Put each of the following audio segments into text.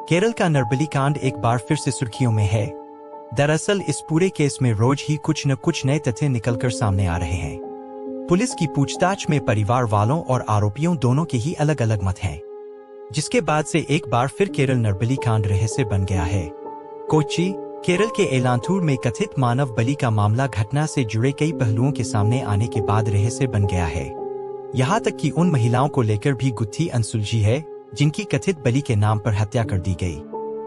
केरल का नरबली कांड एक बार फिर से सुर्खियों में है। दरअसल इस पूरे केस में रोज ही कुछ न कुछ नए तथ्य निकलकर सामने आ रहे हैं। पुलिस की पूछताछ में परिवार वालों और आरोपियों दोनों के ही अलग अलग मत हैं, जिसके बाद से एक बार फिर केरल नरबली कांड रहस्य बन गया है। कोच्चि, केरल के एलांथूर में कथित मानव बलि का मामला घटना से जुड़े कई पहलुओं के सामने आने के बाद रहस्य बन गया है। यहाँ तक कि उन महिलाओं को लेकर भी गुत्थी अनसुलझी है जिनकी कथित बलि के नाम पर हत्या कर दी गई।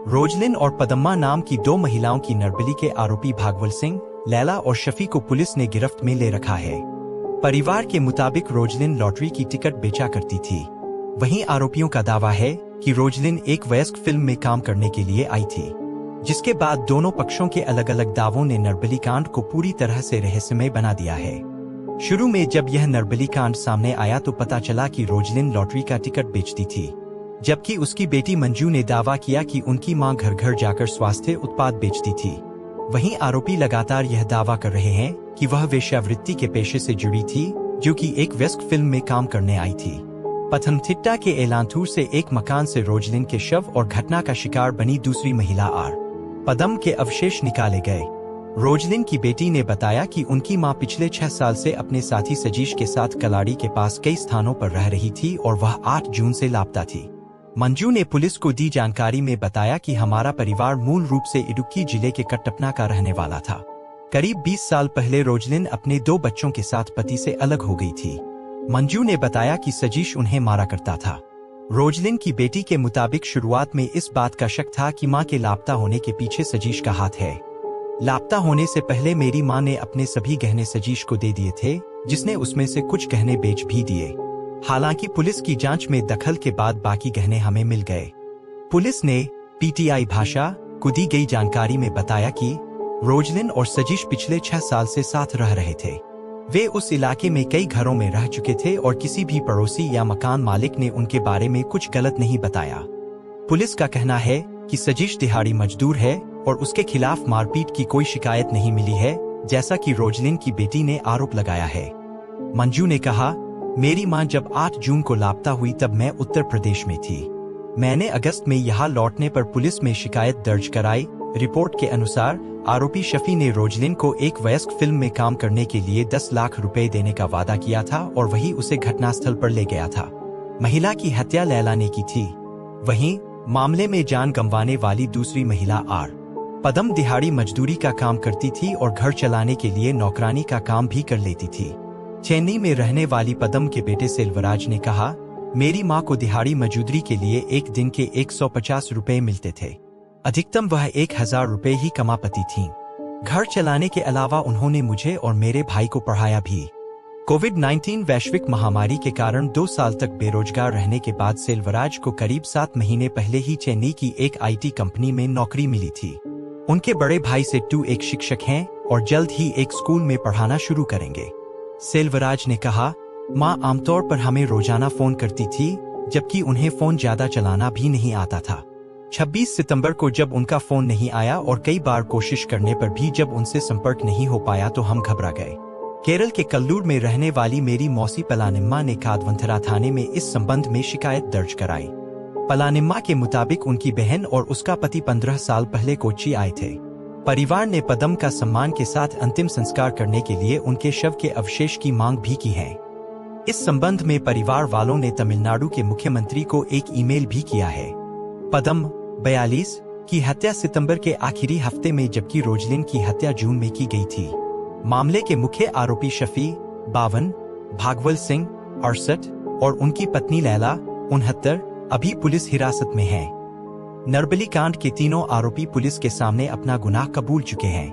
रोजलिन और पदम्मा नाम की दो महिलाओं की नरबली के आरोपी भागवल सिंह, लैला और शफी को पुलिस ने गिरफ्त में ले रखा है। परिवार के मुताबिक रोजलिन लॉटरी की टिकट बेचा करती थी। वहीं आरोपियों का दावा है कि रोजलिन एक वयस्क फिल्म में काम करने के लिए आई थी, जिसके बाद दोनों पक्षों के अलग अलग दावों ने नरबली कांड को पूरी तरह से रहस्यमय बना दिया है। शुरू में जब यह नरबली कांड सामने आया तो पता चला कि रोजलिन लॉटरी का टिकट बेचती थी, जबकि उसकी बेटी मंजू ने दावा किया कि उनकी मां घर घर जाकर स्वास्थ्य उत्पाद बेचती थी। वहीं आरोपी लगातार यह दावा कर रहे हैं कि वह वेश्यावृत्ति के पेशे से जुड़ी थी, जो कि एक वयस्क फिल्म में काम करने आई थी। पथनमथिट्टा के एलांथूर से एक मकान से रोजलिन के शव और घटना का शिकार बनी दूसरी महिला आर पदम के अवशेष निकाले गए। रोजलिन की बेटी ने बताया कि उनकी मां पिछले 6 साल से अपने साथी सजीश के साथ कलाड़ी के पास कई स्थानों पर रह रही थी और वह 8 जून से लापता थी। मंजू ने पुलिस को दी जानकारी में बताया कि हमारा परिवार मूल रूप से इडुक्की जिले के कटपना का रहने वाला था। करीब 20 साल पहले रोजलिन अपने 2 बच्चों के साथ पति से अलग हो गई थी। मंजू ने बताया कि सजीश उन्हें मारा करता था। रोजलिन की बेटी के मुताबिक शुरुआत में इस बात का शक था कि मां के लापता होने के पीछे सजीश का हाथ है। लापता होने से पहले मेरी मां ने अपने सभी गहने सजीश को दे दिए थे, जिसने उसमें से कुछ गहने बेच भी दिए। हालांकि पुलिस की जांच में दखल के बाद बाकी गहने हमें मिल गए। पुलिस ने पीटीआई भाषा को दी गई जानकारी में बताया कि रोजलिन और सजीश पिछले 6 साल से साथ रह रहे थे। वे उस इलाके में कई घरों में रह चुके थे और किसी भी पड़ोसी या मकान मालिक ने उनके बारे में कुछ गलत नहीं बताया। पुलिस का कहना है कि सजीश दिहाड़ी मजदूर है और उसके खिलाफ मारपीट की कोई शिकायत नहीं मिली है, जैसा कि रोजलिन की बेटी ने आरोप लगाया है। मंजू ने कहा, मेरी मां जब 8 जून को लापता हुई तब मैं उत्तर प्रदेश में थी। मैंने अगस्त में यहां लौटने पर पुलिस में शिकायत दर्ज कराई। रिपोर्ट के अनुसार आरोपी शफी ने रोजलिन को एक वयस्क फिल्म में काम करने के लिए 10 लाख रुपए देने का वादा किया था और वही उसे घटनास्थल पर ले गया था। महिला की हत्या लैला ने की थी। वहीं मामले में जान गंवाने वाली दूसरी महिला आर पदम दिहाड़ी मजदूरी का काम करती थी और घर चलाने के लिए नौकरानी का काम भी कर लेती थी। चेन्नई में रहने वाली पदम के बेटे सेल्वराज ने कहा, मेरी मां को दिहाड़ी मजदूरी के लिए एक दिन के 150 रुपए मिलते थे। अधिकतम वह 1000 रुपए ही कमा पाती थीं। घर चलाने के अलावा उन्होंने मुझे और मेरे भाई को पढ़ाया भी। कोविड-19 वैश्विक महामारी के कारण 2 साल तक बेरोजगार रहने के बाद सेल्वराज को करीब 7 महीने पहले ही चेन्नई की एक IT कंपनी में नौकरी मिली थी। उनके बड़े भाई सेट्टू एक शिक्षक हैं और जल्द ही एक स्कूल में पढ़ाना शुरू करेंगे। सेल्वराज ने कहा, मां आमतौर पर हमें रोजाना फोन करती थी, जबकि उन्हें फोन ज्यादा चलाना भी नहीं आता था। 26 सितंबर को जब उनका फोन नहीं आया और कई बार कोशिश करने पर भी जब उनसे संपर्क नहीं हो पाया तो हम घबरा गए। केरल के कल्लूर में रहने वाली मेरी मौसी पलानिम्मा ने कादवंथरा थाने में इस संबंध में शिकायत दर्ज कराई। पलानिम्मा के मुताबिक उनकी बहन और उसका पति 15 साल पहले कोच्चि आए थे। परिवार ने पदम का सम्मान के साथ अंतिम संस्कार करने के लिए उनके शव के अवशेष की मांग भी की है। इस संबंध में परिवार वालों ने तमिलनाडु के मुख्यमंत्री को एक ईमेल भी किया है। पदम 42 की हत्या सितंबर के आखिरी हफ्ते में, जबकि रोजलिन की हत्या जून में की गई थी। मामले के मुख्य आरोपी शफी 52, भागवल सिंह 68 और उनकी पत्नी लैला 69 अभी पुलिस हिरासत में हैं। नरबली कांड के तीनों आरोपी पुलिस के सामने अपना गुनाह कबूल चुके हैं।